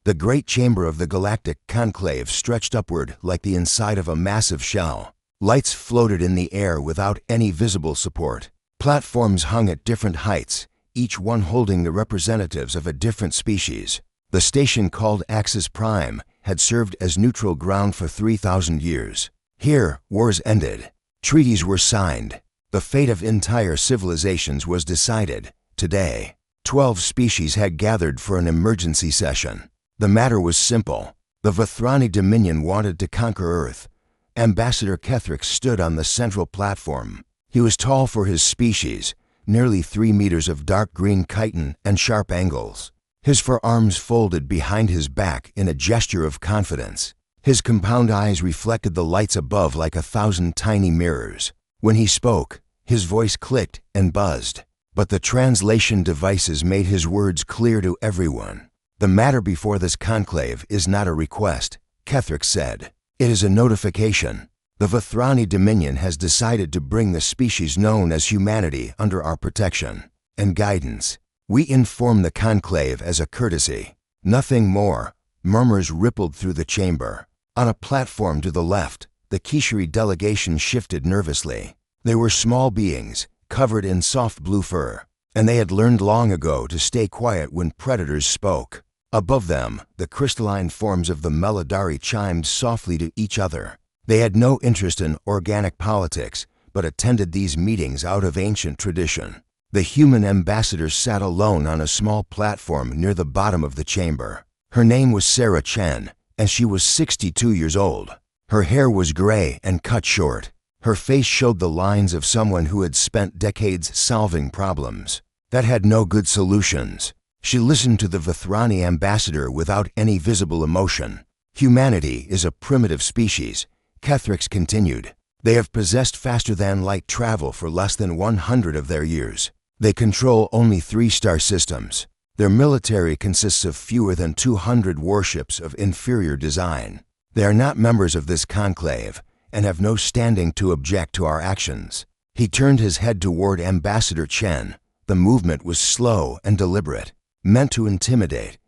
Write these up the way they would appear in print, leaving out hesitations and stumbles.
The great chamber of the galactic conclave stretched upward like the inside of a massive shell. Lights floated in the air without any visible support. Platforms hung at different heights, each one holding the representatives of a different species. The station called Axis Prime had served as neutral ground for 3,000 years. Here, wars ended. Treaties were signed. The fate of entire civilizations was decided. Today, 12 species had gathered for an emergency session. The matter was simple. The Vethrani Dominion wanted to conquer Earth. Ambassador Kethrix stood on the central platform. He was tall for his species, nearly 3 meters of dark green chitin and sharp angles. His forearms folded behind his back in a gesture of confidence. His compound eyes reflected the lights above like 1,000 tiny mirrors. When he spoke, his voice clicked and buzzed, but the translation devices made his words clear to everyone. "The matter before this conclave is not a request," Kethrix said. "It is a notification. The Vethrani Dominion has decided to bring the species known as humanity under our protection and guidance. We inform the conclave as a courtesy. Nothing more." Murmurs rippled through the chamber. On a platform to the left, the Kishari delegation shifted nervously. They were small beings, covered in soft blue fur, and they had learned long ago to stay quiet when predators spoke. Above them, the crystalline forms of the Melodari chimed softly to each other. They had no interest in organic politics, but attended these meetings out of ancient tradition. The human ambassador sat alone on a small platform near the bottom of the chamber. Her name was Sarah Chen, and she was 62 years old. Her hair was gray and cut short. Her face showed the lines of someone who had spent decades solving problems that had no good solutions. She listened to the Vethrani ambassador without any visible emotion. "Humanity is a primitive species," Kethrix continued. "They have possessed faster-than-light travel for less than 100 of their years. They control only 3-star systems. Their military consists of fewer than 200 warships of inferior design. They are not members of this conclave and have no standing to object to our actions." He turned his head toward Ambassador Chen. The movement was slow and deliberate, meant to intimidate.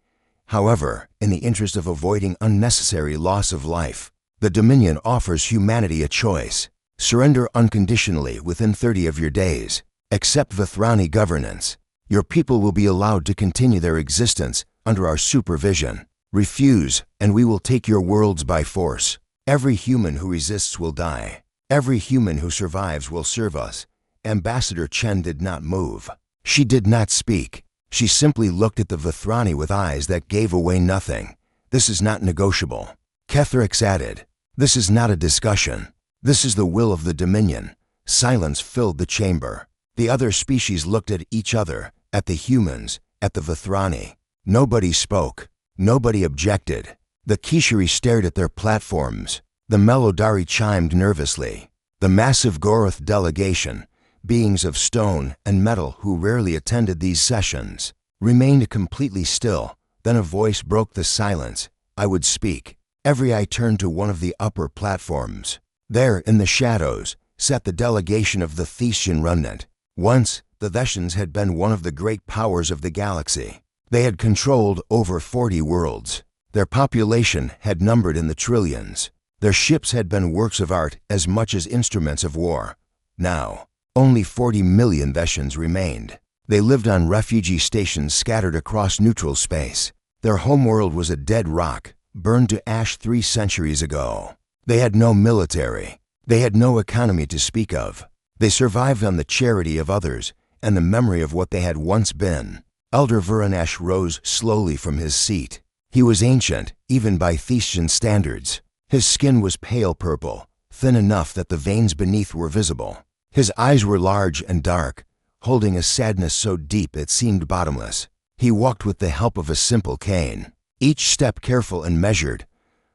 However, in the interest of avoiding unnecessary loss of life, the Dominion offers humanity a choice. Surrender unconditionally within 30 of your days. Accept Vethrani governance. Your people will be allowed to continue their existence under our supervision. Refuse, and we will take your worlds by force. Every human who resists will die. Every human who survives will serve us. Ambassador Chen did not move. She did not speak. She simply looked at the Vethrani with eyes that gave away nothing. "This is not negotiable." Kethrix added, "This is not a discussion. This is the will of the Dominion." Silence filled the chamber. The other species looked at each other, at the humans, at the Vethrani. Nobody spoke. Nobody objected. The Kishari stared at their platforms. The Melodari chimed nervously. The massive Goroth delegation, beings of stone and metal who rarely attended these sessions, remained completely still. Then a voice broke the silence. I would speak. Every eye turned to one of the upper platforms. There, in the shadows, sat the delegation of the Thesian remnant. Once, the Thesians had been one of the great powers of the galaxy. They had controlled over 40 worlds. Their population had numbered in the trillions. Their ships had been works of art as much as instruments of war. Now, only 40 million Thesians remained. They lived on refugee stations scattered across neutral space. Their homeworld was a dead rock, burned to ash 3 centuries ago. They had no military. They had no economy to speak of. They survived on the charity of others and the memory of what they had once been. Elder Vuranesh rose slowly from his seat. He was ancient, even by Thesian standards. His skin was pale purple, thin enough that the veins beneath were visible. His eyes were large and dark, holding a sadness so deep it seemed bottomless. He walked with the help of a simple cane, each step careful and measured.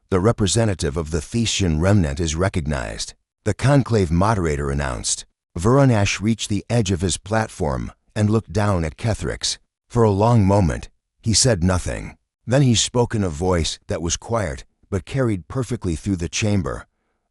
The representative of the Thesian remnant is recognized, the conclave moderator announced. Vuranesh reached the edge of his platform and looked down at Kethrix. For a long moment, he said nothing. Then he spoke in a voice that was quiet but carried perfectly through the chamber.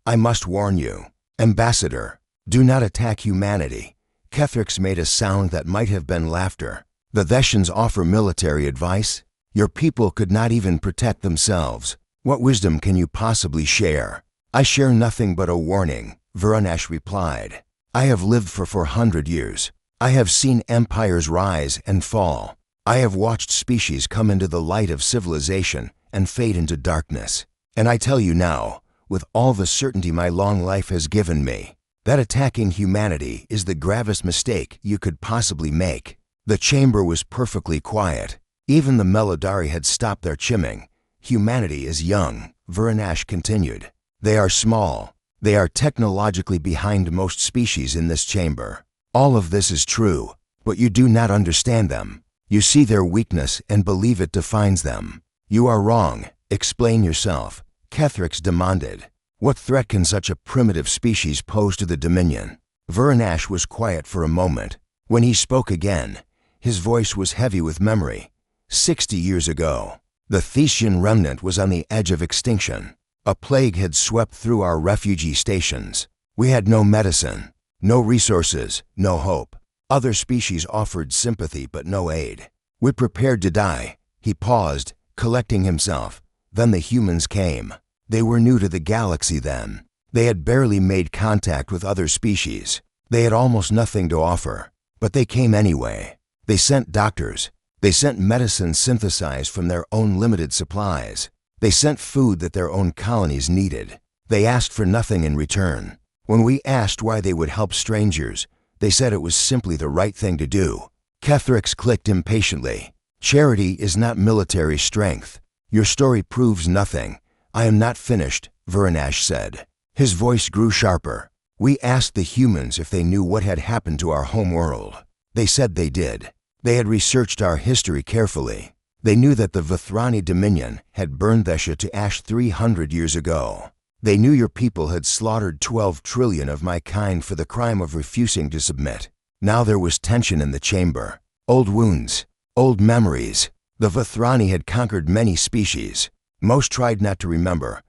I must warn you, Ambassador, do not attack humanity. Kethrix made a sound that might have been laughter. The Thesians offer military advice. Your people could not even protect themselves. What wisdom can you possibly share? I share nothing but a warning, Varanash replied. I have lived for 400 years. I have seen empires rise and fall. I have watched species come into the light of civilization and fade into darkness. And I tell you now, with all the certainty my long life has given me, that attacking humanity is the gravest mistake you could possibly make. The chamber was perfectly quiet. Even the Melodari had stopped their chiming. Humanity is young, Varanash continued. They are small. They are technologically behind most species in this chamber. All of this is true, but you do not understand them. You see their weakness and believe it defines them. You are wrong. Explain yourself, Kethrix demanded. What threat can such a primitive species pose to the Dominion? Varanash was quiet for a moment. When he spoke again, his voice was heavy with memory. 60 years ago, the Thesian remnant was on the edge of extinction. A plague had swept through our refugee stations. We had no medicine, no resources, no hope. Other species offered sympathy but no aid. We prepared to die. He paused, collecting himself. Then the humans came. They were new to the galaxy then. They had barely made contact with other species. They had almost nothing to offer. But they came anyway. They sent doctors. They sent medicine synthesized from their own limited supplies. They sent food that their own colonies needed. They asked for nothing in return. When we asked why they would help strangers, they said it was simply the right thing to do. Kethrix clicked impatiently. Charity is not military strength. Your story proves nothing. I am not finished, Varanash said. His voice grew sharper. We asked the humans if they knew what had happened to our home world. They said they did. They had researched our history carefully. They knew that the Vithrani Dominion had burned Thesha to ash 300 years ago. They knew your people had slaughtered 12 trillion of my kind for the crime of refusing to submit. Now there was tension in the chamber. Old wounds, old memories. The Vithrani had conquered many species. Most tried not to remember.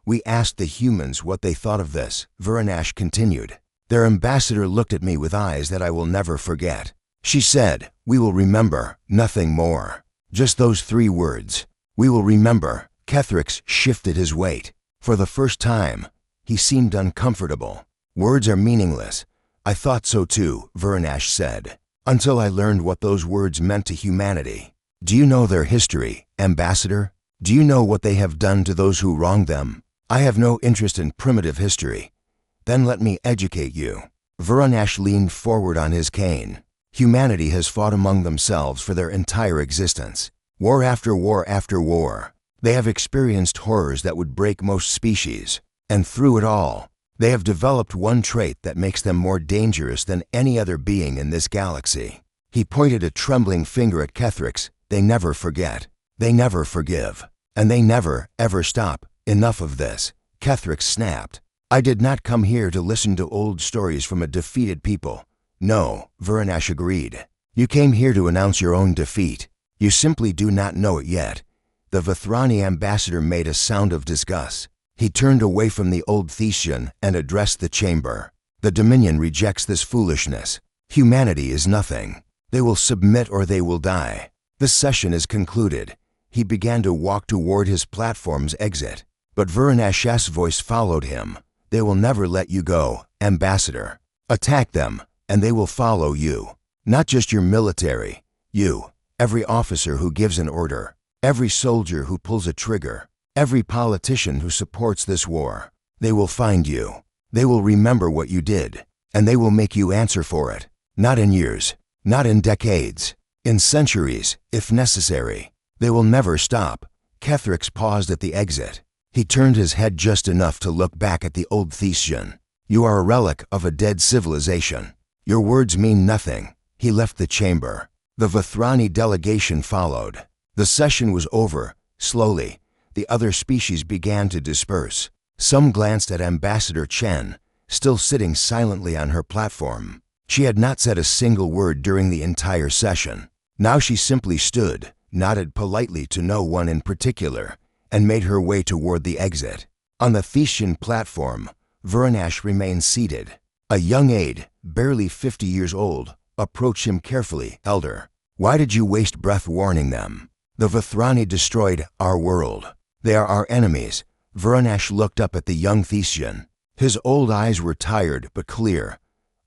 We asked the humans what they thought of this, Varanash continued. Their ambassador looked at me with eyes that I will never forget. She said, "We will remember, nothing more." Just those 3 words. We will remember. Kethrix shifted his weight. For the first time, he seemed uncomfortable. Words are meaningless. I thought so too, Varanash said, until I learned what those words meant to humanity. Do you know their history, Ambassador? Do you know what they have done to those who wronged them? I have no interest in primitive history. Then let me educate you. Varanash leaned forward on his cane. Humanity has fought among themselves for their entire existence. War after war after war. They have experienced horrors that would break most species. And through it all, they have developed one trait that makes them more dangerous than any other being in this galaxy. He pointed a trembling finger at Kethrix. They never forget. They never forgive. And they never, ever stop. Enough of this. Kethrix snapped. I did not come here to listen to old stories from a defeated people. No, Varanash agreed. You came here to announce your own defeat. You simply do not know it yet. The Vithrani ambassador made a sound of disgust. He turned away from the old Thesian and addressed the chamber. The Dominion rejects this foolishness. Humanity is nothing. They will submit or they will die. This session is concluded. He began to walk toward his platform's exit. But Varanash's voice followed him. They will never let you go, Ambassador. Attack them, and they will follow you. Not just your military. You, every officer who gives an order, every soldier who pulls a trigger, every politician who supports this war. They will find you. They will remember what you did, and they will make you answer for it. Not in years, not in decades, in centuries, if necessary. They will never stop. Kethrix paused at the exit. He turned his head just enough to look back at the old Thesian. You are a relic of a dead civilization. Your words mean nothing. He left the chamber. The Vithrani delegation followed. The session was over. Slowly, the other species began to disperse. Some glanced at Ambassador Chen, still sitting silently on her platform. She had not said a single word during the entire session. Now she simply stood, nodded politely to no one in particular, and made her way toward the exit. On the Thesian platform, Varanash remained seated. A young aide, barely 50 years old, approached him carefully. Elder, why did you waste breath warning them? The Vithrani destroyed our world. They are our enemies. Veranash looked up at the young Thesian. His old eyes were tired but clear.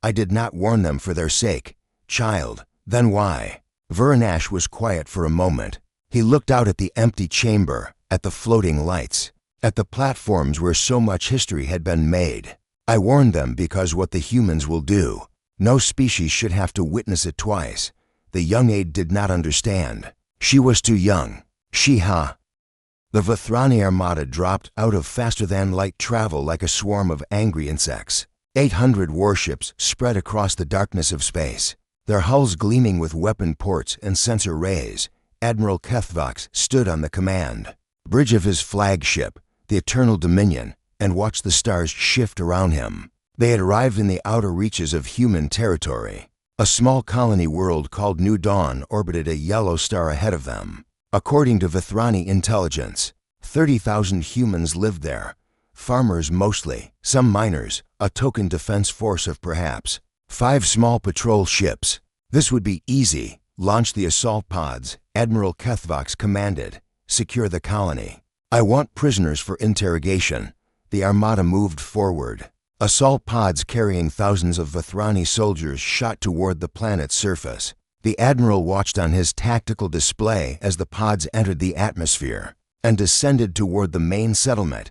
I did not warn them for their sake. Child, then why? Veranash was quiet for a moment. He looked out at the empty chamber, at the floating lights, at the platforms where so much history had been made. I warned them because what the humans will do. No species should have to witness it twice. The young aide did not understand. She was too young. The Vithrani armada dropped out of faster-than-light travel like a swarm of angry insects. 800 warships spread across the darkness of space, their hulls gleaming with weapon ports and sensor rays. Admiral Kethvox stood on the command bridge of his flagship, the Eternal Dominion, and watched the stars shift around him. They had arrived in the outer reaches of human territory. A small colony world called New Dawn orbited a yellow star ahead of them. According to Vithrani intelligence, 30,000 humans lived there. Farmers mostly, some miners, a token defense force of perhaps 5 small patrol ships. This would be easy. Launch the assault pods, Admiral Kethvox commanded. Secure the colony. I want prisoners for interrogation. The armada moved forward. Assault pods carrying thousands of Vithrani soldiers shot toward the planet's surface. The Admiral watched on his tactical display as the pods entered the atmosphere and descended toward the main settlement.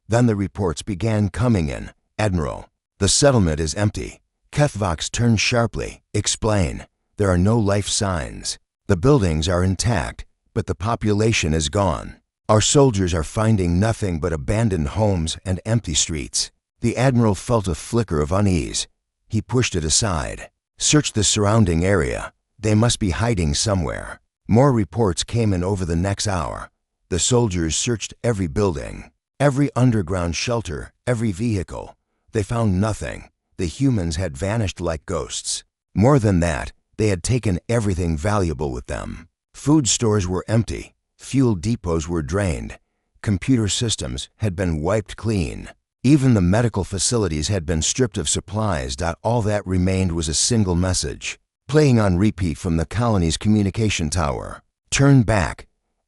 Then the reports began coming in. Admiral, the settlement is empty. Kethvox turned sharply. Explain. There are no life signs. The buildings are intact, but the population is gone. Our soldiers are finding nothing but abandoned homes and empty streets. The Admiral felt a flicker of unease. He pushed it aside. Search the surrounding area. They must be hiding somewhere. More reports came in over the next hour. The soldiers searched every building, every underground shelter, every vehicle. They found nothing. The humans had vanished like ghosts. More than that, they had taken everything valuable with them. Food stores were empty. Fuel depots were drained. Computer systems had been wiped clean. Even the medical facilities had been stripped of supplies. All that remained was a single message, playing on repeat from the colony's communication tower. Turn back.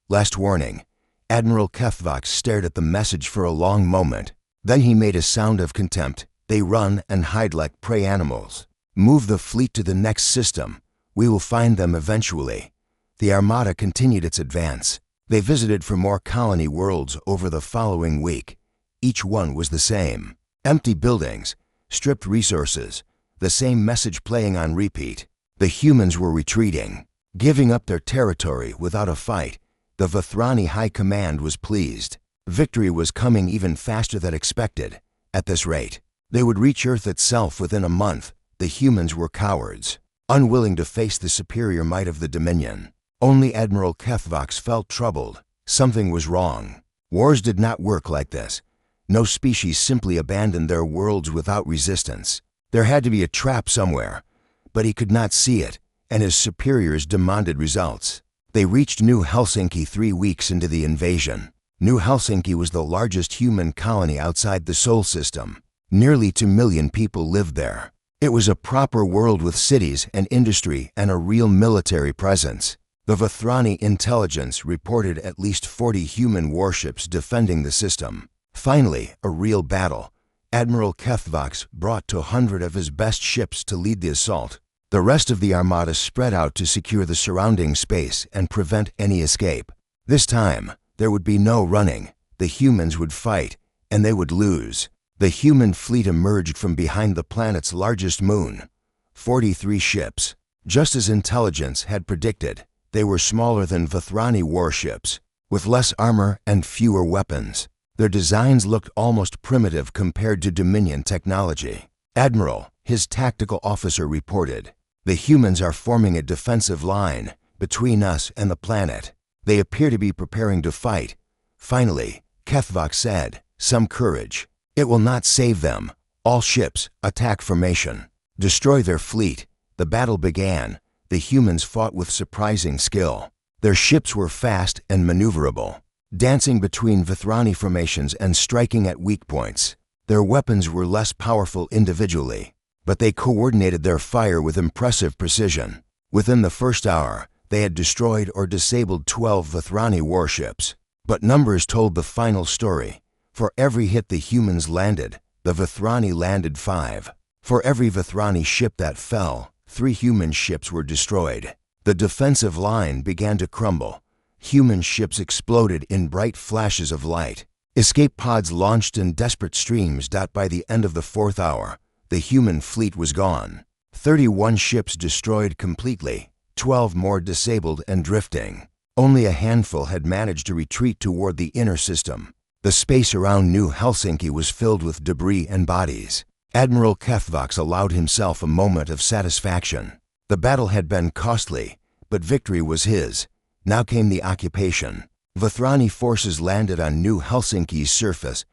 Last warning. Admiral Kethvox stared at the message for a long moment. Then he made a sound of contempt. They run and hide like prey animals. Move the fleet to the next system. We will find them eventually. The armada continued its advance. They visited for more colony worlds over the following week. Each one was the same. Empty buildings, stripped resources, the same message playing on repeat. The humans were retreating, giving up their territory without a fight. The Vithrani High Command was pleased. Victory was coming even faster than expected. At this rate, they would reach Earth itself within a month. The humans were cowards, unwilling to face the superior might of the Dominion. Only Admiral Kethvox felt troubled. Something was wrong. Wars did not work like this. No species simply abandoned their worlds without resistance. There had to be a trap somewhere, but he could not see it, and his superiors demanded results. They reached New Helsinki 3 weeks into the invasion. New Helsinki was the largest human colony outside the Sol system. Nearly 2 million people lived there. It was a proper world with cities and industry and a real military presence. The Vithrani intelligence reported at least 40 human warships defending the system. Finally, a real battle. Admiral Kethvox brought 200 of his best ships to lead the assault. The rest of the armada spread out to secure the surrounding space and prevent any escape. This time, there would be no running. The humans would fight, and they would lose. The human fleet emerged from behind the planet's largest moon. 43 ships. Just as intelligence had predicted, they were smaller than Vithrani warships, with less armor and fewer weapons. Their designs looked almost primitive compared to Dominion technology. Admiral, his tactical officer reported, the humans are forming a defensive line between us and the planet. They appear to be preparing to fight. Finally, Kethvox said, some courage. It will not save them. All ships, attack formation. Destroy their fleet. The battle began. The humans fought with surprising skill. Their ships were fast and maneuverable, dancing between Vithrani formations and striking at weak points. Their weapons were less powerful individually, but they coordinated their fire with impressive precision. Within the first hour, They had destroyed or disabled 12 Vethrani warships. But numbers told the final story. For every hit the humans landed, the Vethrani landed 5. For every Vethrani ship that fell, 3 human ships were destroyed. The defensive line began to crumble. Human ships exploded in bright flashes of light. Escape pods launched in desperate streams. By the end of the 4th hour, the human fleet was gone. 31 ships destroyed completely, 12 more disabled and drifting. Only a handful had managed to retreat toward the inner system. The space around New Helsinki was filled with debris and bodies. Admiral Kethvox allowed himself a moment of satisfaction. The battle had been costly, but victory was his. Now came the occupation. Vethrani forces landed on New Helsinki's surface.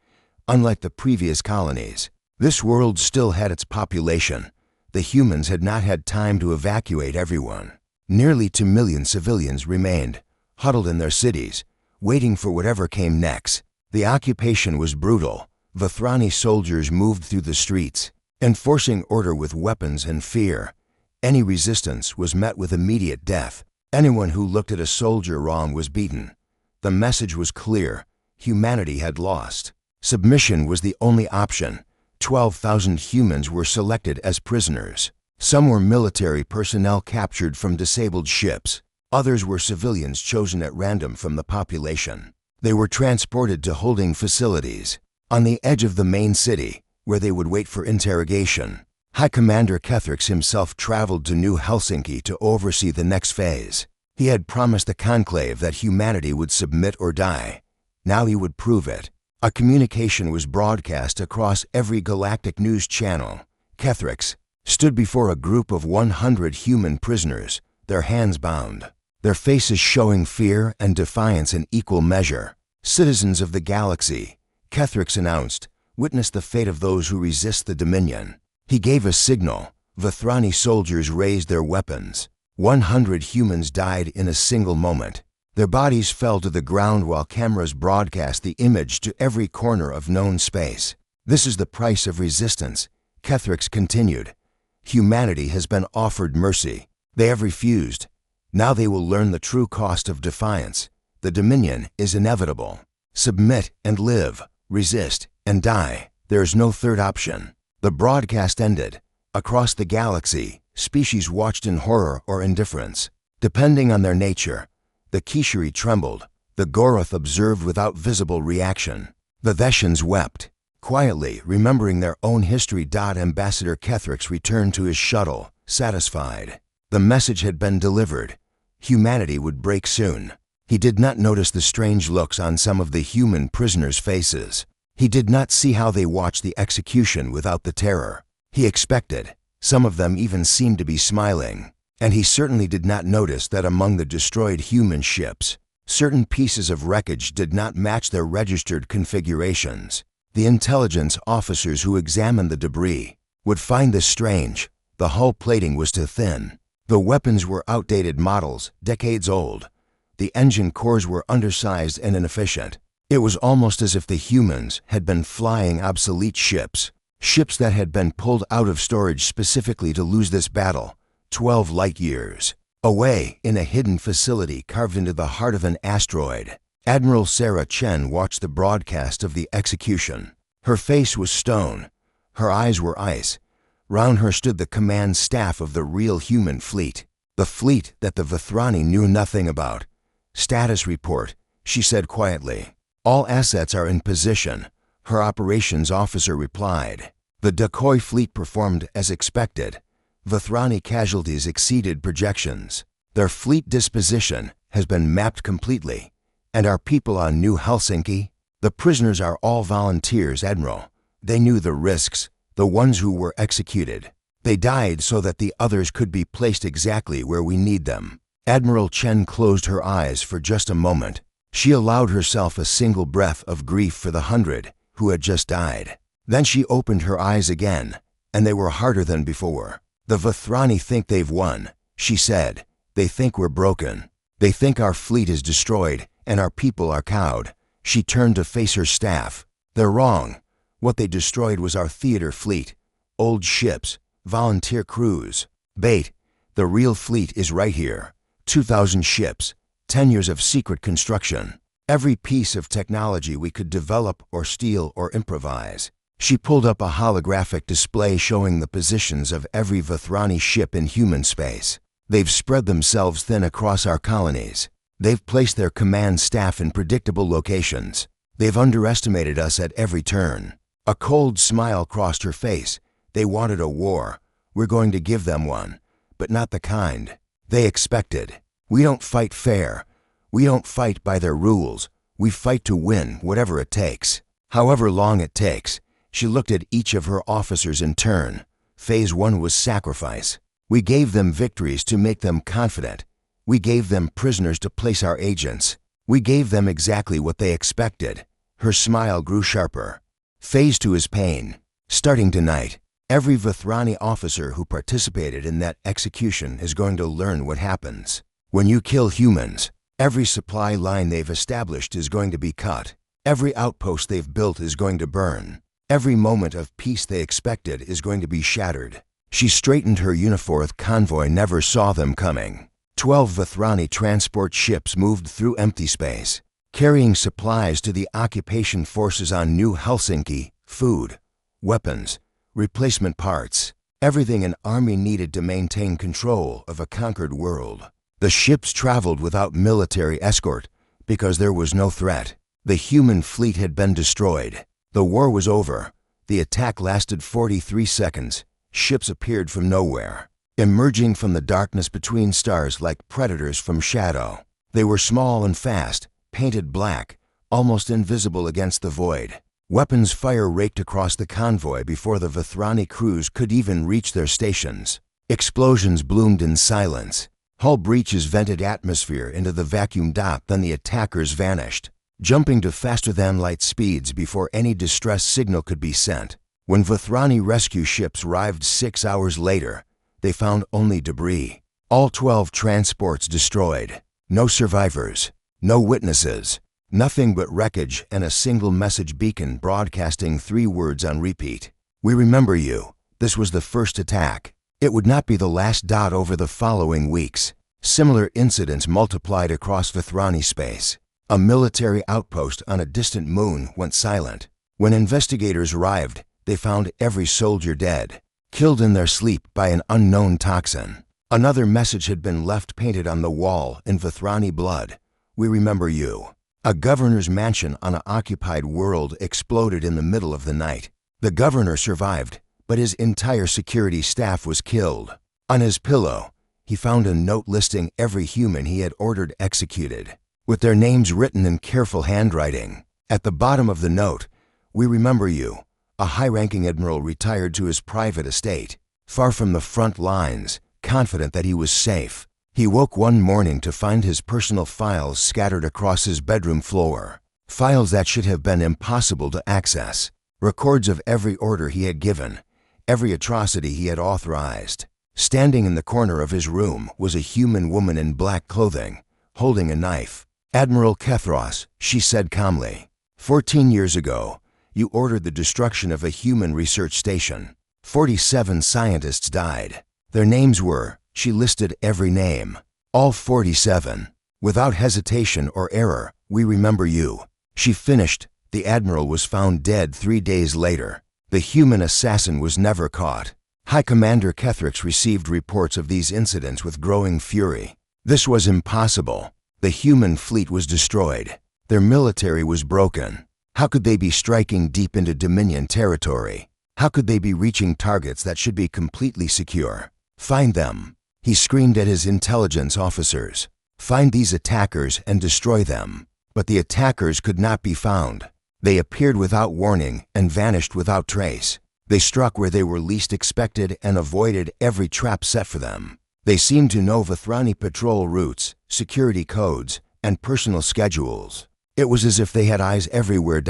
Unlike the previous colonies, this world still had its population. The humans had not had time to evacuate everyone. Nearly 2 million civilians remained, huddled in their cities, waiting for whatever came next. The occupation was brutal. Vethrani soldiers moved through the streets, enforcing order with weapons and fear. Any resistance was met with immediate death. Anyone who looked at a soldier wrong was beaten. The message was clear. Humanity had lost. Submission was the only option. 12,000 humans were selected as prisoners. Some were military personnel captured from disabled ships. Others were civilians chosen at random from the population. They were transported to holding facilities on the edge of the main city, where they would wait for interrogation. High Commander Kethvox himself traveled to New Helsinki to oversee the next phase. He had promised the conclave that humanity would submit or die. Now he would prove it. A communication was broadcast across every galactic news channel. Kethvox stood before a group of 100 human prisoners, their hands bound, their faces showing fear and defiance in equal measure. Citizens of the galaxy, Kethvox announced, witness the fate of those who resist the Dominion. He gave a signal. Vethrani soldiers raised their weapons. 100 humans died in a single moment. Their bodies fell to the ground while cameras broadcast the image to every corner of known space. This is the price of resistance, Kethvox continued. Humanity has been offered mercy. They have refused. Now they will learn the true cost of defiance. The Dominion is inevitable. Submit and live. Resist and die. There is no third option. The broadcast ended. Across the galaxy, species watched in horror or indifference, depending on their nature. The Kishari trembled. The Goroth observed without visible reaction. The Thesians wept, quietly remembering their own history. Ambassador Kethvox returned to his shuttle, satisfied. The message had been delivered. Humanity would break soon. He did not notice the strange looks on some of the human prisoners' faces. He did not see how they watched the execution without the terror he expected. Some of them even seemed to be smiling. And he certainly did not notice that among the destroyed human ships, certain pieces of wreckage did not match their registered configurations. The intelligence officers who examined the debris would find this strange. The hull plating was too thin. The weapons were outdated models, decades old. The engine cores were undersized and inefficient. It was almost as if the humans had been flying obsolete ships, ships that had been pulled out of storage specifically to lose this battle. 12 light years away, in a hidden facility carved into the heart of an asteroid, Admiral Sarah Chen watched the broadcast of the execution. Her face was stone. Her eyes were ice. Round her stood the command staff of the real human fleet, the fleet that the Vethrani knew nothing about. Status report, she said quietly. All assets are in position, her operations officer replied. The decoy fleet performed as expected. Vethrani casualties exceeded projections. Their fleet disposition has been mapped completely. And our people on New Helsinki? The prisoners are all volunteers, Admiral. They knew the risks, the ones who were executed. They died so that the others could be placed exactly where we need them. Admiral Chen closed her eyes for just a moment. She allowed herself a single breath of grief for the 100 who had just died. Then she opened her eyes again, and they were harder than before. The Vethrani think they've won, she said. They think we're broken. They think our fleet is destroyed and our people are cowed. She turned to face her staff. They're wrong. What they destroyed was our theater fleet. Old ships, volunteer crews. Bait, the real fleet is right here. 2,000 ships, 10 years of secret construction, every piece of technology we could develop or steal or improvise. She pulled up a holographic display showing the positions of every Vithrani ship in human space. They've spread themselves thin across our colonies. They've placed their command staff in predictable locations. They've underestimated us at every turn. A cold smile crossed her face. They wanted a war. We're going to give them one, but not the kind they expected. We don't fight fair. We don't fight by their rules. We fight to win, whatever it takes. However long it takes. She looked at each of her officers in turn. Phase 1 was sacrifice. We gave them victories to make them confident. We gave them prisoners to place our agents. We gave them exactly what they expected. Her smile grew sharper. Phase 2 is pain. Starting tonight, every Vithrani officer who participated in that execution is going to learn what happens when you kill humans. Every supply line they've established is going to be cut. Every outpost they've built is going to burn. Every moment of peace they expected is going to be shattered. She straightened her uniform. Convoy never saw them coming. 12 Vithrani transport ships moved through empty space, carrying supplies to the occupation forces on New Helsinki, food, weapons, replacement parts, everything an army needed to maintain control of a conquered world. The ships traveled without military escort because there was no threat. The human fleet had been destroyed. The war was over. The attack lasted 43 seconds. Ships appeared from nowhere, emerging from the darkness between stars like predators from shadow. They were small and fast, painted black, almost invisible against the void. Weapons fire raked across the convoy before the Vithrani crews could even reach their stations. Explosions bloomed in silence. Hull breaches vented atmosphere into the vacuum dot. Then the attackers vanished, jumping to faster-than-light speeds before any distress signal could be sent. When Vithrani rescue ships arrived 6 hours later, they found only debris. All 12 transports destroyed. No survivors. No witnesses. Nothing but wreckage and a single message beacon broadcasting 3 words on repeat. We remember you. This was the first attack. It would not be the last. Over the following weeks, similar incidents multiplied across Vithrani space. A military outpost on a distant moon went silent. When investigators arrived, they found every soldier dead, killed in their sleep by an unknown toxin. Another message had been left painted on the wall in Vithrani blood. We remember you. A governor's mansion on an occupied world exploded in the middle of the night. The governor survived, but his entire security staff was killed. On his pillow, he found a note listing every human he had ordered executed, with their names written in careful handwriting. At the bottom of the note, we remember you. A high-ranking admiral retired to his private estate, far from the front lines, confident that he was safe. He woke one morning to find his personal files scattered across his bedroom floor. Files that should have been impossible to access. Records of every order he had given, every atrocity he had authorized. Standing in the corner of his room was a human woman in black clothing, holding a knife. Admiral Kethros, she said calmly. 14 years ago, you ordered the destruction of a human research station. 47 scientists died. Their names were, she listed every name. All 47. Without hesitation or error, we remember you. She finished. The admiral was found dead 3 days later. The human assassin was never caught. High Commander Kethros received reports of these incidents with growing fury. This was impossible. The human fleet was destroyed. Their military was broken. How could they be striking deep into Dominion territory? How could they be reaching targets that should be completely secure? Find them. He screamed at his intelligence officers. Find these attackers and destroy them. But the attackers could not be found. They appeared without warning and vanished without trace. They struck where they were least expected and avoided every trap set for them. They seemed to know Vithrani patrol routes, security codes, and personal schedules. It was as if they had eyes everywhere.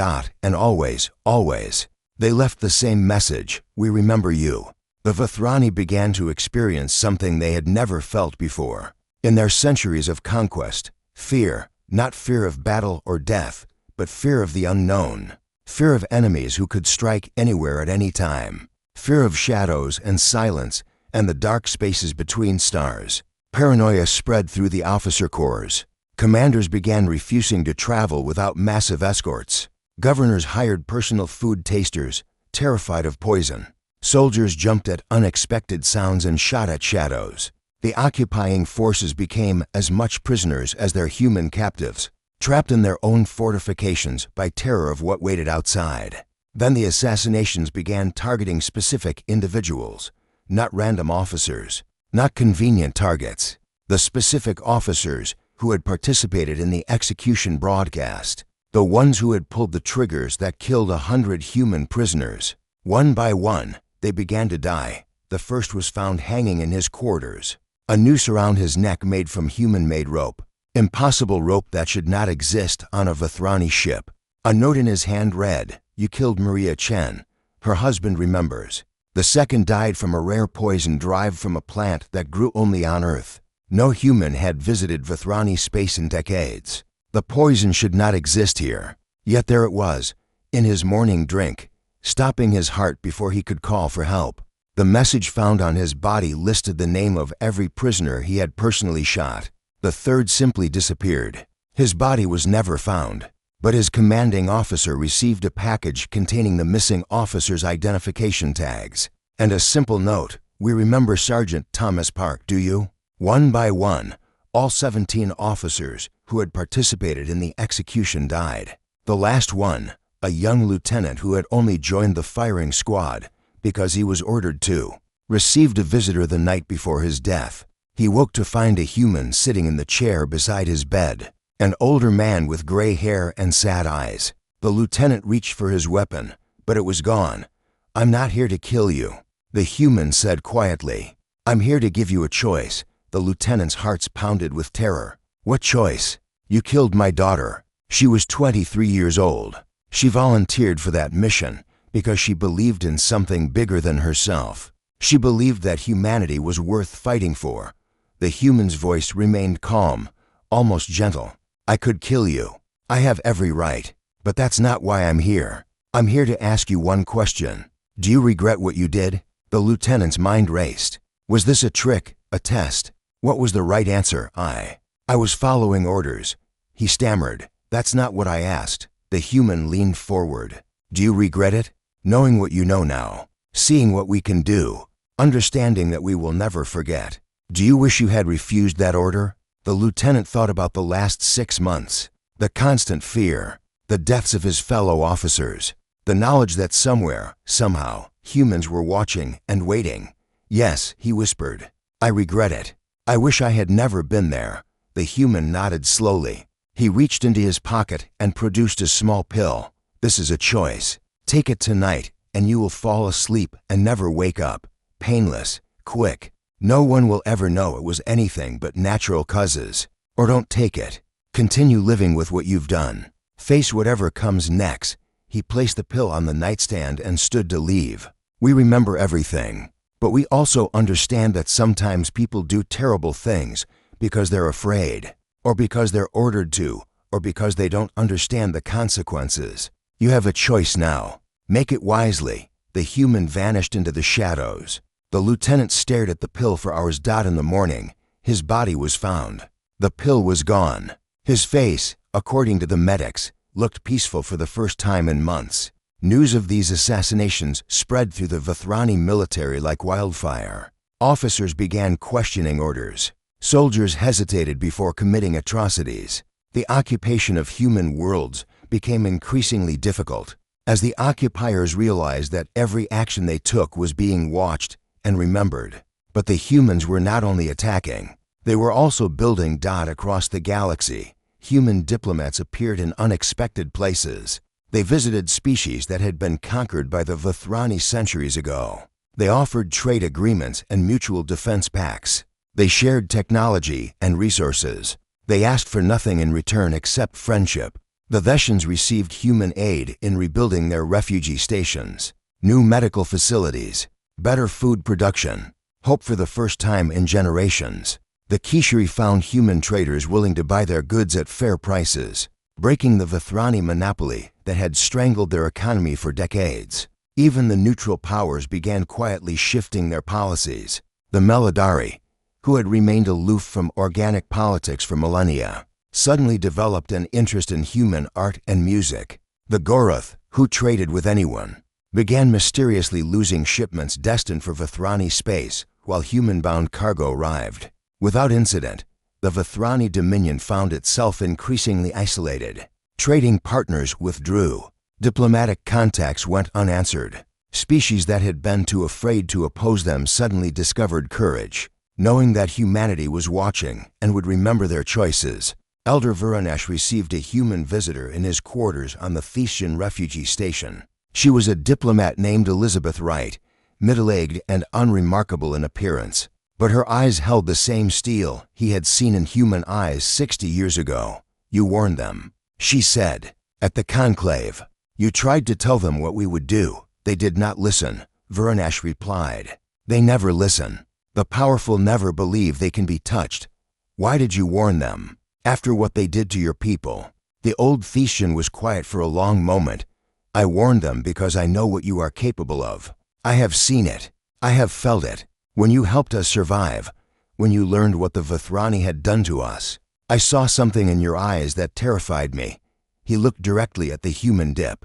And always, always. They left the same message. We remember you. The Vithrani began to experience something they had never felt before. In their centuries of conquest, fear, not fear of battle or death, but fear of the unknown. Fear of enemies who could strike anywhere at any time. Fear of shadows and silence and the dark spaces between stars. Paranoia spread through the officer corps. Commanders began refusing to travel without massive escorts. Governors hired personal food tasters, terrified of poison. Soldiers jumped at unexpected sounds and shot at shadows. The occupying forces became as much prisoners as their human captives, trapped in their own fortifications by terror of what waited outside. Then the assassinations began targeting specific individuals, not random officers, not convenient targets. The specific officers who had participated in the execution broadcast, the ones who had pulled the triggers that killed 100 human prisoners. One by one, they began to die. The first was found hanging in his quarters, a noose around his neck made from human-made rope. Impossible rope that should not exist on a Vethrani ship. A note in his hand read, "You killed Maria Chen. Her husband remembers." The second died from a rare poison derived from a plant that grew only on Earth. No human had visited Vethrani space in decades. The poison should not exist here. Yet there it was, in his morning drink, stopping his heart before he could call for help. The message found on his body listed the name of every prisoner he had personally shot. The third simply disappeared. His body was never found, but his commanding officer received a package containing the missing officer's identification tags and a simple note, "We remember Sergeant Thomas Park, do you?" One by one, all 17 officers who had participated in the execution died. The last one, a young lieutenant who had only joined the firing squad because he was ordered to, received a visitor the night before his death. He woke to find a human sitting in the chair beside his bed, an older man with gray hair and sad eyes. The lieutenant reached for his weapon, but it was gone. "I'm not here to kill you," the human said quietly. "I'm here to give you a choice." The lieutenant's hearts pounded with terror. "What choice?" "You killed my daughter. She was 23 years old. She volunteered for that mission because she believed in something bigger than herself. She believed that humanity was worth fighting for." The human's voice remained calm, almost gentle. "I could kill you. I have every right. But that's not why I'm here. I'm here to ask you one question. Do you regret what you did?" The lieutenant's mind raced. Was this a trick, a test? What was the right answer? I was following orders." He stammered. "That's not what I asked." The human leaned forward. "Do you regret it? Knowing what you know now, seeing what we can do, understanding that we will never forget. Do you wish you had refused that order?" The lieutenant thought about the last 6 months, the constant fear, the deaths of his fellow officers, the knowledge that somewhere, somehow, humans were watching and waiting. "Yes," he whispered. "I regret it. I wish I had never been there." The human nodded slowly. He reached into his pocket and produced a small pill. "This is a choice. Take it tonight, and you will fall asleep and never wake up. Painless, quick. No one will ever know it was anything but natural causes. Or don't take it. Continue living with what you've done. Face whatever comes next." He placed the pill on the nightstand and stood to leave. We remember everything, but we also understand that sometimes people do terrible things because they're afraid, or because they're ordered to, or because they don't understand the consequences. You have a choice now. Make it wisely. The human vanished into the shadows. The lieutenant stared at the pill for hours. In the morning, his body was found. The pill was gone. His face, according to the medics, looked peaceful for the first time in months. News of these assassinations spread through the Vethrani military like wildfire. Officers began questioning orders. Soldiers hesitated before committing atrocities. The occupation of human worlds became increasingly difficult as the occupiers realized that every action they took was being watched and remembered. But the humans were not only attacking, they were also building across the galaxy. Human diplomats appeared in unexpected places. They visited species that had been conquered by the Vethrani centuries ago. They offered trade agreements and mutual defense pacts. They shared technology and resources. They asked for nothing in return except friendship. The Veshans received human aid in rebuilding their refugee stations, new medical facilities, better food production, hope for the first time in generations. The Kishri found human traders willing to buy their goods at fair prices, breaking the Vethrani monopoly that had strangled their economy for decades. Even the neutral powers began quietly shifting their policies. The Meladari, who had remained aloof from organic politics for millennia, suddenly developed an interest in human art and music. The Goroth, who traded with anyone, began mysteriously losing shipments destined for Vithrani space while human-bound cargo arrived. Without incident, the Vithrani Dominion found itself increasingly isolated. Trading partners withdrew. Diplomatic contacts went unanswered. Species that had been too afraid to oppose them suddenly discovered courage, knowing that humanity was watching and would remember their choices. Elder Vuranesh received a human visitor in his quarters on the Thesian refugee station. She was a diplomat named Elizabeth Wright, middle-aged and unremarkable in appearance, but her eyes held the same steel he had seen in human eyes 60 years ago. "You warned them," she said. "At the conclave, you tried to tell them what we would do. They did not listen," Vuranesh replied. "They never listen. The powerful never believe they can be touched. Why did you warn them? After what they did to your people?" The old Thesian was quiet for a long moment. "I warned them because I know what you are capable of. I have seen it. I have felt it. When you helped us survive, when you learned what the Vithrani had done to us, I saw something in your eyes that terrified me." He looked directly at the human dip.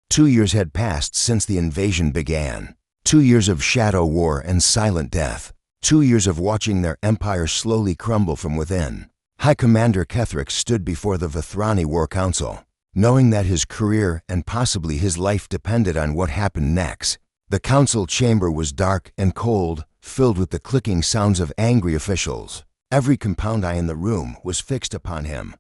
2 years had passed since the invasion began. 2 years of shadow war and silent death. 2 years of watching their empire slowly crumble from within. High Commander Kethrix stood before the Vithrani War Council, knowing that his career and possibly his life depended on what happened next. The council chamber was dark and cold, filled with the clicking sounds of angry officials. Every compound eye in the room was fixed upon him,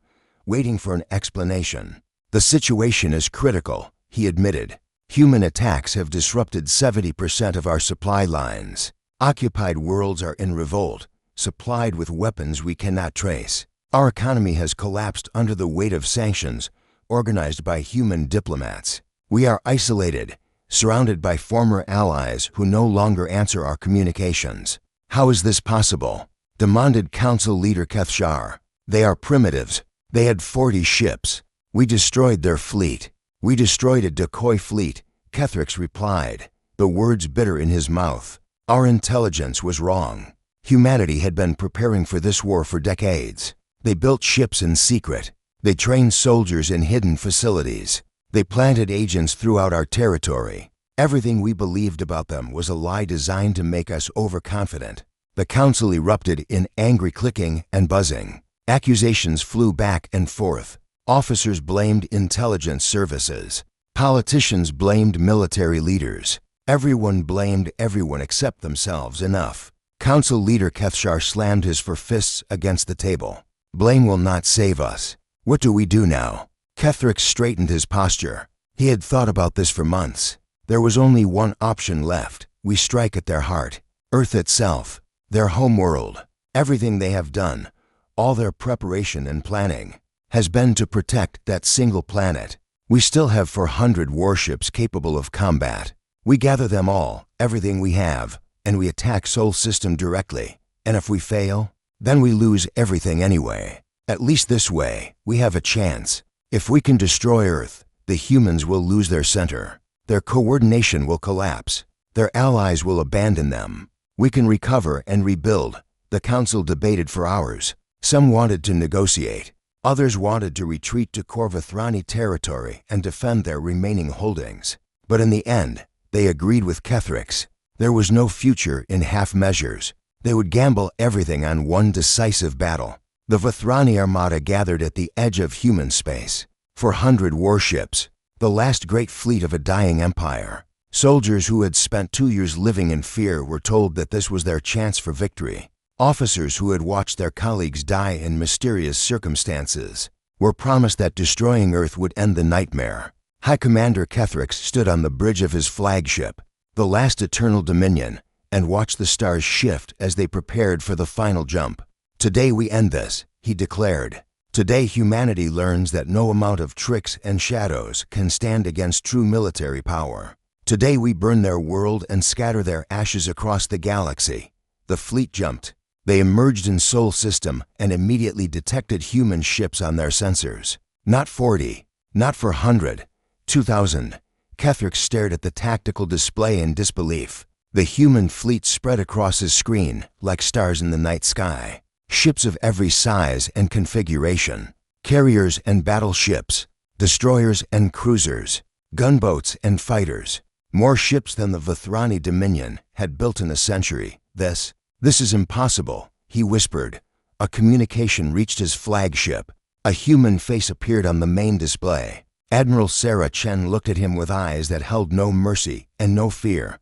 waiting for an explanation. "The situation is critical," he admitted. "Human attacks have disrupted 70% of our supply lines. Occupied worlds are in revolt, supplied with weapons we cannot trace. Our economy has collapsed under the weight of sanctions organized by human diplomats. We are isolated, surrounded by former allies who no longer answer our communications." "How is this possible?" demanded Council Leader Kethshar. "They are primitives. They had 40 ships. We destroyed their fleet. We destroyed a decoy fleet," Kethrix replied, the words bitter in his mouth. "Our intelligence was wrong. Humanity had been preparing for this war for decades. They built ships in secret. They trained soldiers in hidden facilities. They planted agents throughout our territory. Everything we believed about them was a lie designed to make us overconfident." The council erupted in angry clicking and buzzing. Accusations flew back and forth. Officers blamed intelligence services. Politicians blamed military leaders. Everyone blamed everyone except themselves. Enough. Council Leader Kethshar slammed his fists against the table. "Blame will not save us. What do we do now?" Kethrix straightened his posture. He had thought about this for months. There was only one option left. We strike at their heart. Earth itself. Their homeworld. Everything they have done, all their preparation and planning, has been to protect that single planet. We still have 400 warships capable of combat. We gather them all, everything we have, and we attack Sol System directly. And if we fail, then we lose everything anyway. At least this way, we have a chance. If we can destroy Earth, the humans will lose their center. Their coordination will collapse. Their allies will abandon them. We can recover and rebuild. The council debated for hours. Some wanted to negotiate. Others wanted to retreat to Vithrani territory and defend their remaining holdings. But in the end, they agreed with Kethrix. There was no future in half measures. They would gamble everything on one decisive battle. The Vithrani Armada gathered at the edge of human space. 400 warships, the last great fleet of a dying empire. Soldiers who had spent 2 years living in fear were told that this was their chance for victory. Officers who had watched their colleagues die in mysterious circumstances were promised that destroying Earth would end the nightmare. High Commander Kethrix stood on the bridge of his flagship, the last eternal dominion, and watched the stars shift as they prepared for the final jump. "Today we end this," he declared. "Today humanity learns that no amount of tricks and shadows can stand against true military power. Today we burn their world and scatter their ashes across the galaxy." The fleet jumped. They emerged in Sol System and immediately detected human ships on their sensors. Not 40, not 400, 2,000. Kethrix stared at the tactical display in disbelief. The human fleet spread across his screen like stars in the night sky. Ships of every size and configuration. Carriers and battleships. Destroyers and cruisers. Gunboats and fighters. More ships than the Vithrani Dominion had built in a century. This is impossible, he whispered. A communication reached his flagship. A human face appeared on the main display. Admiral Sarah Chen looked at him with eyes that held no mercy and no fear.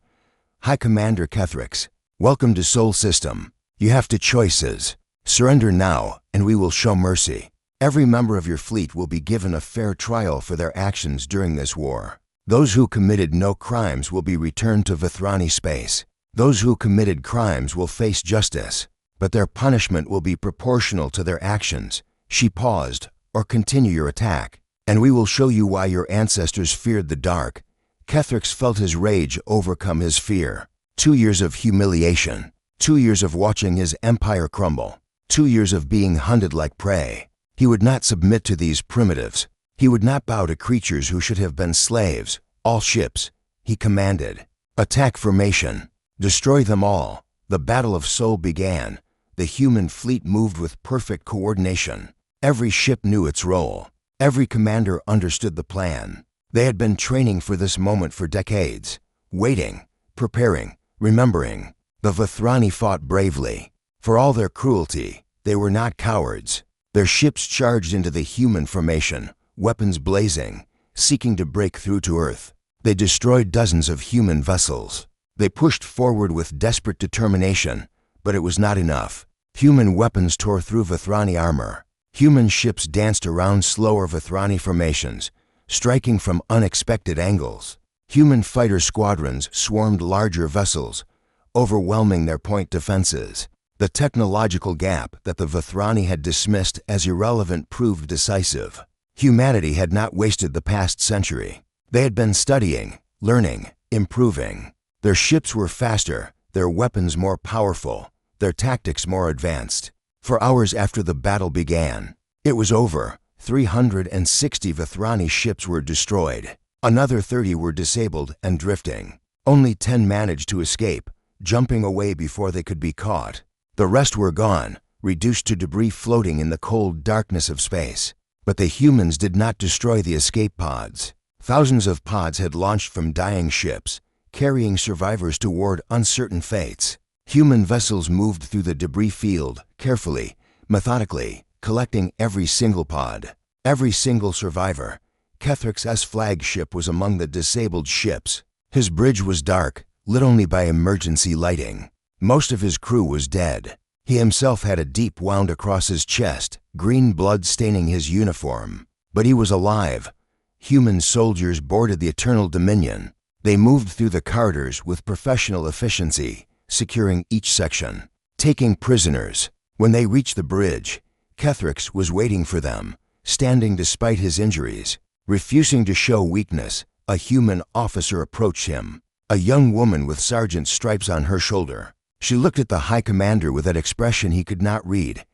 High Commander Kethrix, welcome to Sol System. You have two choices. Surrender now, and we will show mercy. Every member of your fleet will be given a fair trial for their actions during this war. Those who committed no crimes will be returned to Vithrani space. Those who committed crimes will face justice, but their punishment will be proportional to their actions. She paused, or continue your attack, and we will show you why your ancestors feared the dark. Kethrix felt his rage overcome his fear. 2 years of humiliation. 2 years of watching his empire crumble. 2 years of being hunted like prey. He would not submit to these primitives. He would not bow to creatures who should have been slaves. All ships, he commanded. Attack formation. Destroy them all. The Battle of Sol began. The human fleet moved with perfect coordination. Every ship knew its role. Every commander understood the plan. They had been training for this moment for decades. Waiting, preparing, remembering. The Vithrani fought bravely. For all their cruelty, they were not cowards. Their ships charged into the human formation, weapons blazing, seeking to break through to Earth. They destroyed dozens of human vessels. They pushed forward with desperate determination, but it was not enough. Human weapons tore through Vithrani armor. Human ships danced around slower Vithrani formations, striking from unexpected angles. Human fighter squadrons swarmed larger vessels, overwhelming their point defenses. The technological gap that the Vithrani had dismissed as irrelevant proved decisive. Humanity had not wasted the past century. They had been studying, learning, improving. Their ships were faster, their weapons more powerful, their tactics more advanced. For hours after the battle began, it was over. 360 Vithrani ships were destroyed. Another 30 were disabled and drifting. Only 10 managed to escape, jumping away before they could be caught. The rest were gone, reduced to debris floating in the cold darkness of space. But the humans did not destroy the escape pods. Thousands of pods had launched from dying ships, carrying survivors toward uncertain fates. Human vessels moved through the debris field, carefully, methodically, collecting every single pod, every single survivor. Kethrix's flagship was among the disabled ships. His bridge was dark, lit only by emergency lighting. Most of his crew was dead. He himself had a deep wound across his chest, green blood staining his uniform. But he was alive. Human soldiers boarded the Eternal Dominion. They moved through the corridors with professional efficiency, securing each section, taking prisoners. When they reached the bridge, Kethrix was waiting for them, standing despite his injuries. Refusing to show weakness, a human officer approached him, a young woman with sergeant stripes on her shoulder. She looked at the High Commander with that expression he could not read.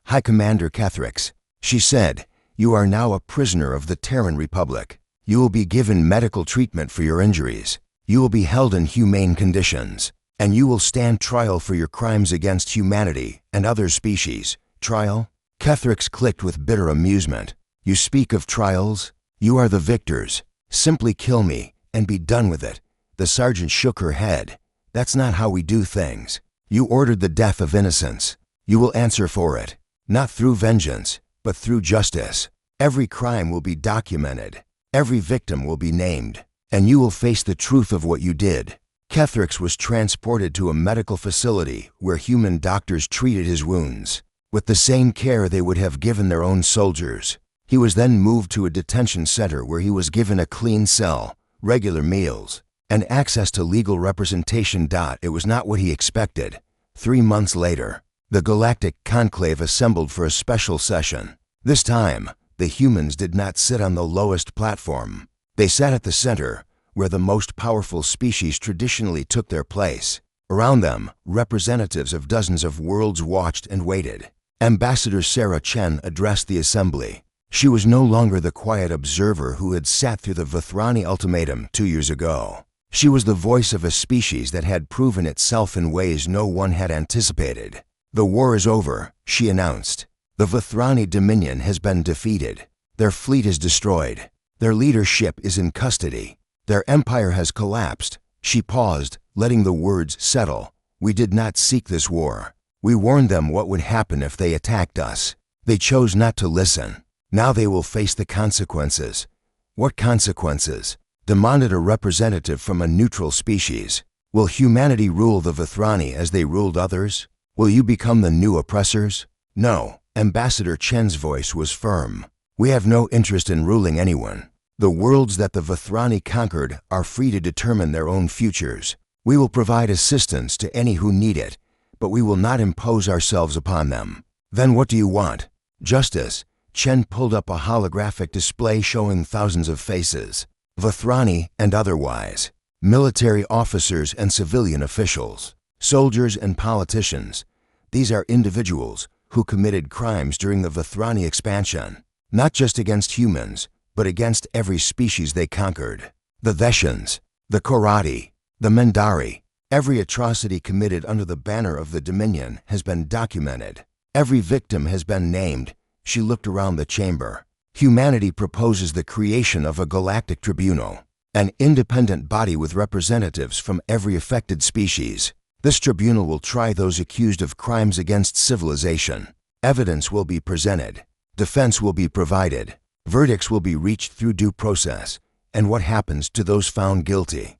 "High Commander Kethrix," she said, "you are now a prisoner of the Terran Republic. You will be given medical treatment for your injuries. You will be held in humane conditions, and you will stand trial for your crimes against humanity and other species." Trial? Kethrix clicked with bitter amusement. "You speak of trials? You are the victors. Simply kill me and be done with it." The sergeant shook her head. "That's not how we do things. You ordered the death of innocents. You will answer for it, not through vengeance, but through justice. Every crime will be documented. Every victim will be named, and you will face the truth of what you did." Kethrix was transported to a medical facility where human doctors treated his wounds, with the same care they would have given their own soldiers. He was then moved to a detention center where he was given a clean cell, regular meals, and access to legal representation. It was not what he expected. 3 months later, the Galactic Conclave assembled for a special session. This time, the humans did not sit on the lowest platform. They sat at the center, where the most powerful species traditionally took their place. Around them, representatives of dozens of worlds watched and waited. Ambassador Sarah Chen addressed the assembly. She was no longer the quiet observer who had sat through the Vithrani ultimatum 2 years ago. She was the voice of a species that had proven itself in ways no one had anticipated. "The war is over," she announced. "The Vithrani Dominion has been defeated. Their fleet is destroyed. Their leadership is in custody. Their empire has collapsed." She paused, letting the words settle. "We did not seek this war. We warned them what would happen if they attacked us. They chose not to listen. Now they will face the consequences." "What consequences?" demanded a representative from a neutral species. "Will humanity rule the Vithrani as they ruled others? Will you become the new oppressors?" "No." Ambassador Chen's voice was firm. "We have no interest in ruling anyone. The worlds that the Vithrani conquered are free to determine their own futures. We will provide assistance to any who need it, but we will not impose ourselves upon them." "Then what do you want?" "Justice." Chen pulled up a holographic display showing thousands of faces, Vithrani and otherwise, military officers and civilian officials, soldiers and politicians. These are individuals who committed crimes during the Vithrani expansion, not just against humans, but against every species they conquered. The Veshans, the Korati, the Mendari. Every atrocity committed under the banner of the Dominion has been documented. Every victim has been named. She looked around the chamber. Humanity proposes the creation of a galactic tribunal, an independent body with representatives from every affected species. This tribunal will try those accused of crimes against civilization. Evidence will be presented. Defense will be provided. Verdicts will be reached through due process. And what happens to those found guilty?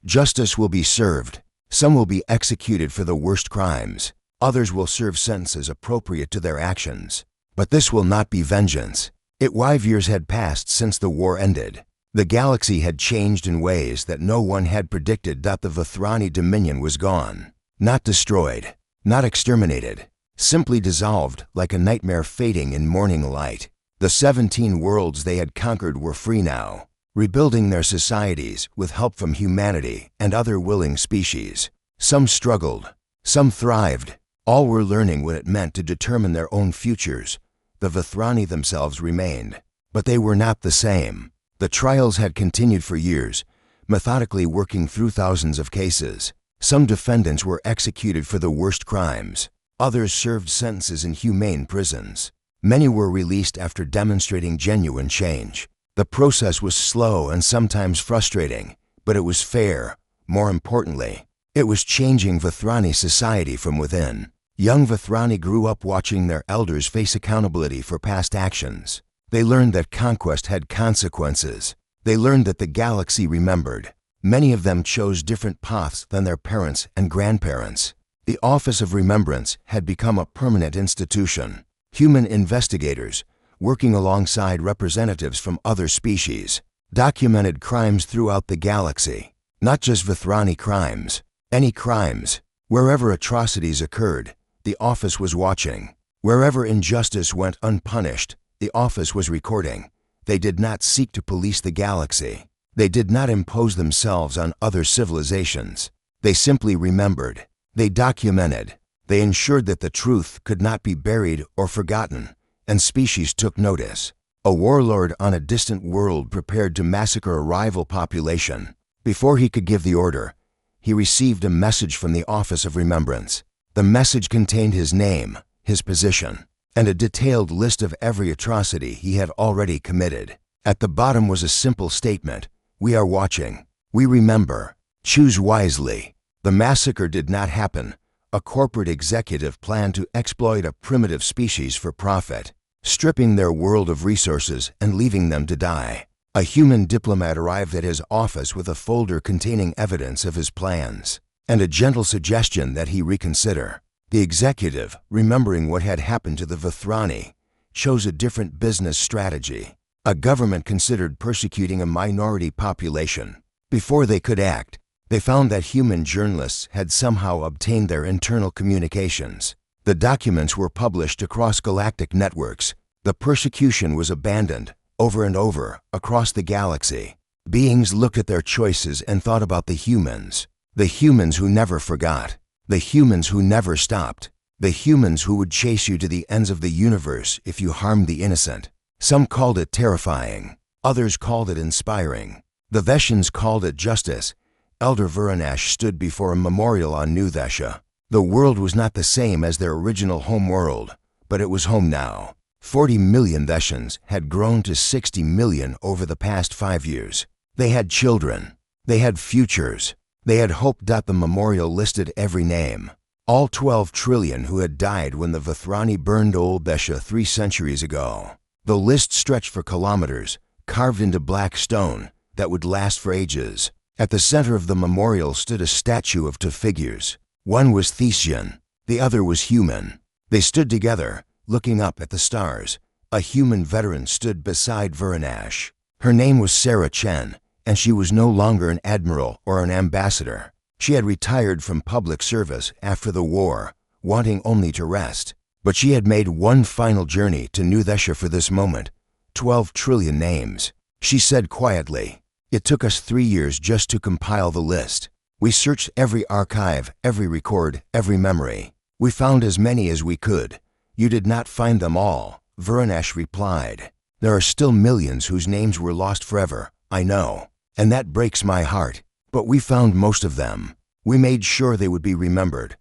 Justice will be served. Some will be executed for the worst crimes. Others will serve sentences appropriate to their actions. But this will not be vengeance. 5 years had passed since the war ended. The galaxy had changed in ways that no one had predicted. The Vithrani Dominion was gone. Not destroyed. Not exterminated. Simply dissolved like a nightmare fading in morning light. The 17 worlds they had conquered were free now, rebuilding their societies with help from humanity and other willing species. Some struggled. Some thrived. All were learning what it meant to determine their own futures. The Vithrani themselves remained, but they were not the same. The trials had continued for years, methodically working through thousands of cases. Some defendants were executed for the worst crimes. Others served sentences in humane prisons. Many were released after demonstrating genuine change. The process was slow and sometimes frustrating, but it was fair. More importantly, it was changing Vithrani society from within. Young Vithrani grew up watching their elders face accountability for past actions. They learned that conquest had consequences. They learned that the galaxy remembered. Many of them chose different paths than their parents and grandparents. The Office of Remembrance had become a permanent institution. Human investigators, working alongside representatives from other species, documented crimes throughout the galaxy. Not just Vithrani crimes, any crimes. Wherever atrocities occurred, the office was watching. Wherever injustice went unpunished, the office was recording. They did not seek to police the galaxy. They did not impose themselves on other civilizations. They simply remembered. They documented. They ensured that the truth could not be buried or forgotten, and species took notice. A warlord on a distant world prepared to massacre a rival population. Before he could give the order, he received a message from the Office of Remembrance. The message contained his name, his position, and a detailed list of every atrocity he had already committed. At the bottom was a simple statement: "We are watching. We remember. Choose wisely." The massacre did not happen. A corporate executive planned to exploit a primitive species for profit, stripping their world of resources and leaving them to die. A human diplomat arrived at his office with a folder containing evidence of his plans, and a gentle suggestion that he reconsider. The executive, remembering what had happened to the Vithrani, chose a different business strategy. A government considered persecuting a minority population. Before they could act, they found that human journalists had somehow obtained their internal communications. The documents were published across galactic networks. The persecution was abandoned, over and over, across the galaxy. Beings looked at their choices and thought about the humans who never forgot, the humans who never stopped, the humans who would chase you to the ends of the universe if you harmed the innocent. Some called it terrifying, others called it inspiring. The Veshans called it justice, Elder Vuranash stood before a memorial on New Thesha. The world was not the same as their original home world, but it was home now. 40 million Theshans had grown to 60 million over the past 5 years. They had children. They had futures. They had hope. The memorial listed every name. All 12 trillion who had died when the Vithrani burned Old Thesha 3 centuries ago. The list stretched for kilometers, carved into black stone that would last for ages. At the center of the memorial stood a statue of 2 figures. One was Thesian, the other was human. They stood together, looking up at the stars. A human veteran stood beside Vuranash. Her name was Sarah Chen, and she was no longer an admiral or an ambassador. She had retired from public service after the war, wanting only to rest. But she had made one final journey to New Thesha for this moment. 12 trillion names. She said quietly, "It took us 3 years just to compile the list. We searched every archive, every record, every memory. We found as many as we could. You did not find them all," Vuranash replied. "There are still millions whose names were lost forever, I know, and that breaks my heart. But we found most of them. We made sure they would be remembered."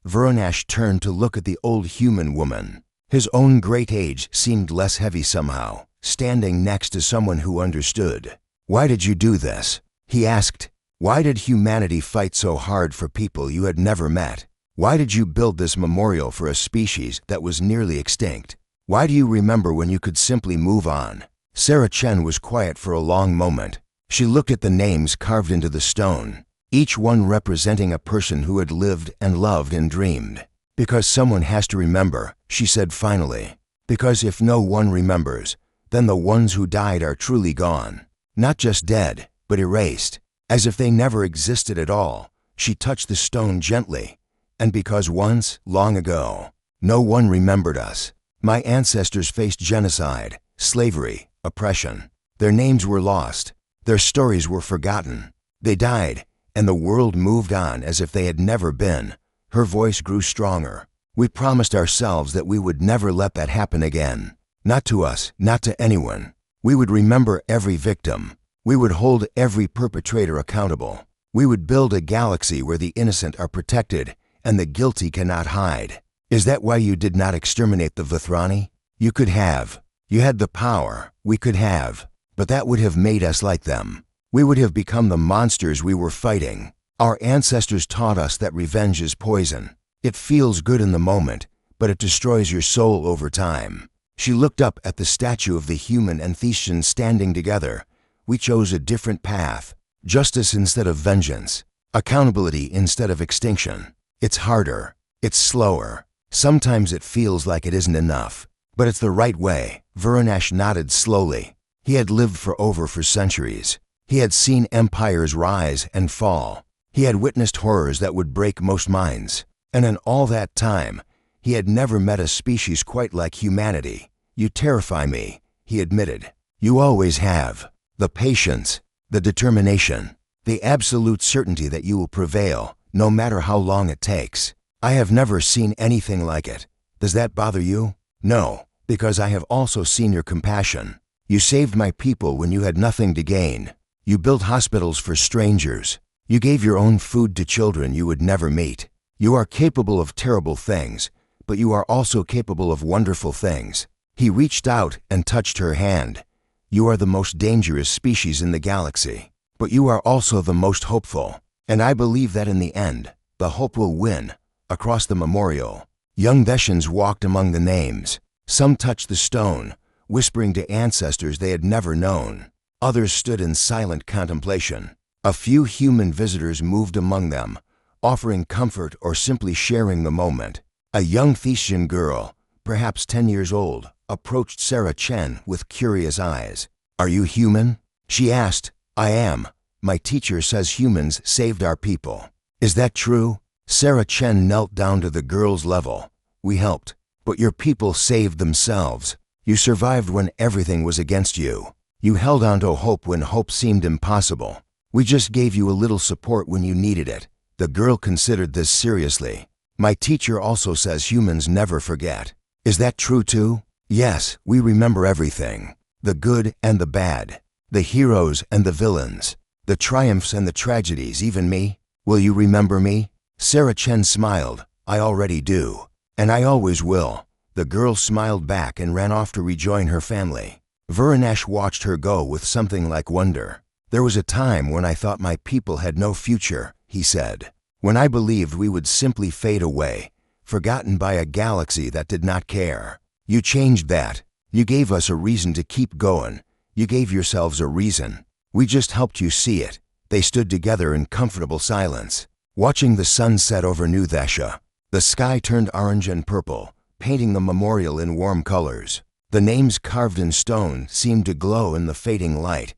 Vuranash turned to look at the old human woman. His own great age seemed less heavy somehow, standing next to someone who understood. "Why did you do this?" he asked. "Why did humanity fight so hard for people you had never met? Why did you build this memorial for a species that was nearly extinct? Why do you remember when you could simply move on?" Sarah Chen was quiet for a long moment. She looked at the names carved into the stone, each one representing a person who had lived and loved and dreamed. "Because someone has to remember," she said finally. "Because if no one remembers, then the ones who died are truly gone. Not just dead, but erased, as if they never existed at all." She touched the stone gently. "And because once, long ago, no one remembered us. My ancestors faced genocide, slavery, oppression. Their names were lost. Their stories were forgotten. They died, and the world moved on as if they had never been." Her voice grew stronger. "We promised ourselves that we would never let that happen again. Not to us, not to anyone. We would remember every victim. We would hold every perpetrator accountable. We would build a galaxy where the innocent are protected and the guilty cannot hide." "Is that why you did not exterminate the Vithrani? You could have. You had the power. We could have. But that would have made us like them. We would have become the monsters we were fighting. Our ancestors taught us that revenge is poison. It feels good in the moment, but it destroys your soul over time." She looked up at the statue of the human and Thesian standing together. "We chose a different path. Justice instead of vengeance. Accountability instead of extinction. It's harder. It's slower. Sometimes it feels like it isn't enough. But it's the right way." Vuranash nodded slowly. He had lived for centuries. He had seen empires rise and fall. He had witnessed horrors that would break most minds. And in all that time, he had never met a species quite like humanity. "You terrify me," he admitted. "You always have. The patience, the determination, the absolute certainty that you will prevail, no matter how long it takes. I have never seen anything like it. Does that bother you?" "No, because I have also seen your compassion. You saved my people when you had nothing to gain. You built hospitals for strangers. You gave your own food to children you would never meet. You are capable of terrible things, but you are also capable of wonderful things." He reached out and touched her hand. "You are the most dangerous species in the galaxy, but you are also the most hopeful. And I believe that in the end, the hope will win." Across the memorial, young Theshans walked among the names. Some touched the stone, whispering to ancestors they had never known. Others stood in silent contemplation. A few human visitors moved among them, offering comfort or simply sharing the moment. A young Thesian girl, perhaps 10 years old, approached Sarah Chen with curious eyes. "Are you human?" she asked. "I am. My teacher says humans saved our people." "Is that true?" Sarah Chen knelt down to the girl's level. "We helped, but your people saved themselves. You survived when everything was against you. You held on to hope when hope seemed impossible. We just gave you a little support when you needed it." The girl considered this seriously. "My teacher also says humans never forget. Is that true too?" "Yes, we remember everything. The good and the bad. The heroes and the villains. The triumphs and the tragedies, even me. Will you remember me? Sarah Chen smiled. I already do. And I always will. The girl smiled back and ran off to rejoin her family. Varanash watched her go with something like wonder. There was a time when I thought my people had no future, he said. When I believed we would simply fade away, forgotten by a galaxy that did not care. You changed that. You gave us a reason to keep going. You gave yourselves a reason. We just helped you see it. They stood together in comfortable silence, watching the sun set over New Thesha. The sky turned orange and purple, painting the memorial in warm colors. The names carved in stone seemed to glow in the fading light.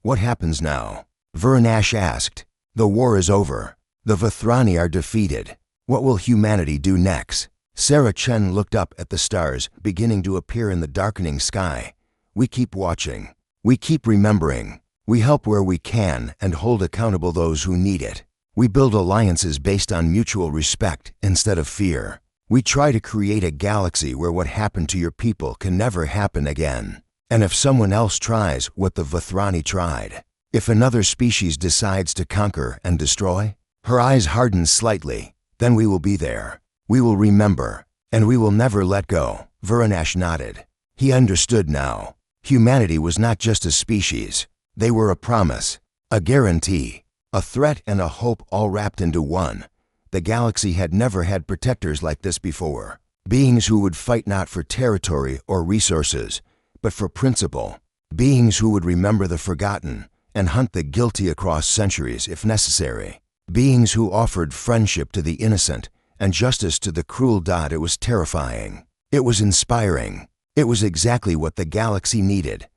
What happens now? Varanash asked. The war is over. The Vithrani are defeated. What will humanity do next? Sarah Chen looked up at the stars beginning to appear in the darkening sky. We keep watching. We keep remembering. We help where we can and hold accountable those who need it. We build alliances based on mutual respect instead of fear. We try to create a galaxy where what happened to your people can never happen again. And if someone else tries what the Vithrani tried, if another species decides to conquer and destroy, her eyes hardened slightly, then we will be there. We will remember, and we will never let go. Varanash nodded. He understood now. Humanity was not just a species. They were a promise, a guarantee, a threat and a hope all wrapped into one. The galaxy had never had protectors like this before. Beings who would fight not for territory or resources, but for principle. Beings who would remember the forgotten and hunt the guilty across centuries if necessary. Beings who offered friendship to the innocent and justice to the cruel. It was terrifying. It was inspiring. It was exactly what the galaxy needed.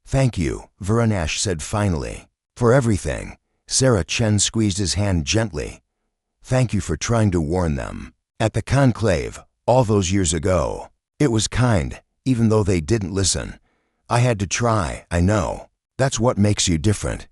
Thank you, Varanash said finally, for everything. Sarah Chen squeezed his hand gently. Thank you for trying to warn them. At the conclave, all those years ago, it was kind, even though they didn't listen. I had to try, I know. That's what makes you different.